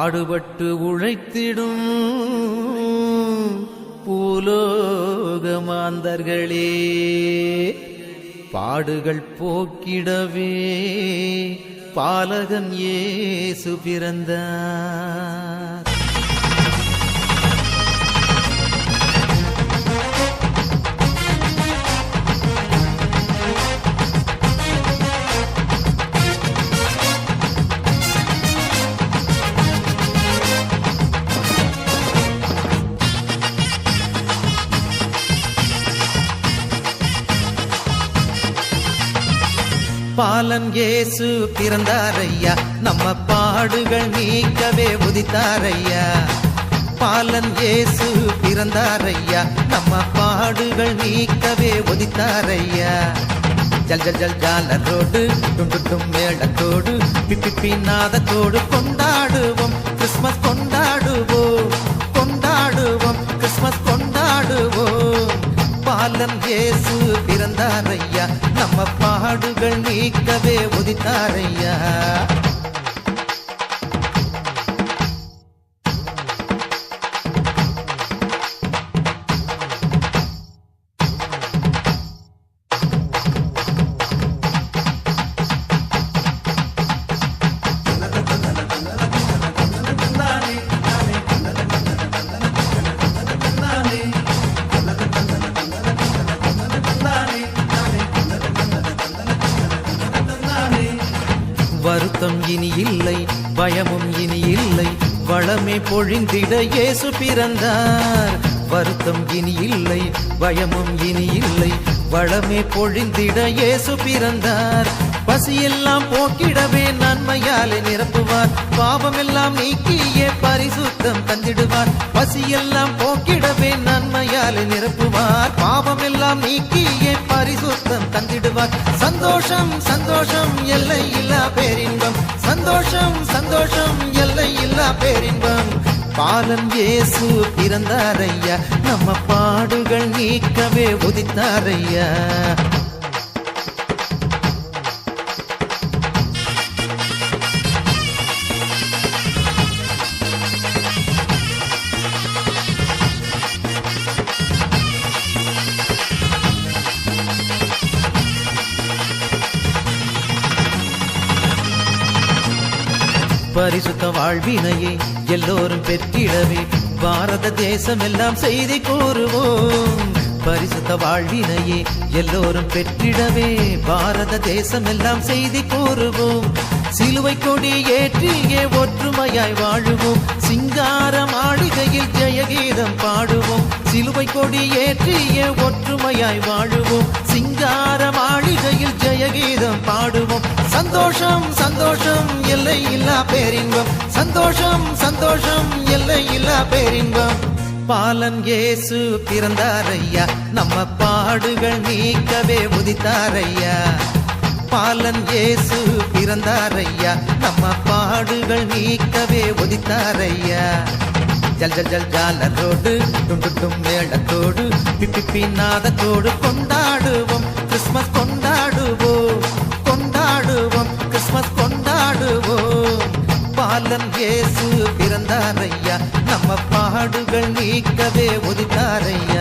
பாடுபட்டு உழைத்திடும் பூலோக மாந்தர்களே, பாடுகள் போக்கிடவே பாலகன் இயேசு பிறந்தார். பாலன் இயேசு பிறந்தாரையா, நம்ம பாடுகள் நீக்கவே உதித்தாரையா. பாலன் இயேசு பிறந்தாரையா, நம்ம பாடுகள் நீக்கவே உதித்தாரையா. ஜல் ஜல் ஜல் ஜாலரோடு டும் டும் மேளத்தோடு பிப்பி நாதத்தோடு கொண்டாடுவோம் கிறிஸ்மஸ் கொண்டாடுவோம், கொண்டாடுவோம் கிறிஸ்மஸ் கொண்டாடுவோம். பாலன் இயேசு பிறந்தாரையா, நம்ம பாடுகள் நீக்கவே உதித்தாரையா. வருத்தம் இனி இல்லை, பயமும் இனி இல்லை, வளமே பொழிந்திட இயேசு பிறந்தார். வருத்தம் இனி இல்லை, பயமும் இனி இல்லை, வளமே பொழிந்திட இயேசு பிறந்தார். பசியெல்லாம் போக்கிடவே நன்மையாலே நிரப்புவார், பாவமெல்லாம் நீக்கியே பரிசுத்தம் தந்திடுவார். பசியெல்லாம் போக்கிடவே நன்மையாலே நிரப்புவார், பாவமெல்லாம் நீக்கியே பரிசுத்தம் தந்திடுவார். சந்தோஷம் சந்தோஷம் எல்லை இல்லா பேரின்பம், சந்தோஷம் சந்தோஷம் எல்லை இல்லா பேரின்பம். பாலன் இயேசு பிறந்தாரையா, நம்ம பாடுகள் நீக்கவே உதித்தாரையா. பரிசுத்த வாழ்வினையே எல்லோரும் பெற்றிடவே பாரத தேசம் எல்லாம் செய்தி கூறுவோம். பரிசுத்த வாழ்வினையே எல்லோரும் பெற்றிடவே பாரத தேசம் எல்லாம் செய்தி கூறுவோம். சிலுவை கொடி ஏற்றியே ஒற்றுமையாய் வாழுவோம், சிங்கார மாளிகையில் ஜெயகீதம் பாடுவோம். சிலுவை கொடி ஏற்றியே ஒற்றுமையாய் வாழுவோம், சிங்கார மாளிகையில் ஜெயகீதம் பாடுவோம். சந்தோஷம் சந்தோஷம் எல்லை இல்லா பேரின்பம், சந்தோஷம் சந்தோஷம் எல்லை இல்லா பேரின்பம். பாலன் இயேசு பிறந்தாரையா, நம்ம பாடுகள் நீக்கவே உதித்தாரையா. பாலன் இயேசு பிறந்தாரையா, நம்ம பாடுகள் நீக்கவே உதித்தாரையா. ஜல் ஜல் ஜல் ஜாலரோடு டும் டும் மேளத்தோடு பிப்பி நாதத்தோடு கொண்டாடுவோம் கிறிஸ்மஸ் கொண்டாடுவோம், கொண்டாடுவோம் கிறிஸ்மஸ் கொண்டாடுவோம். பாலன் இயேசு பிறந்தாரையா, நம்ம பாடுகள் நீக்கவே உதித்தாரையா.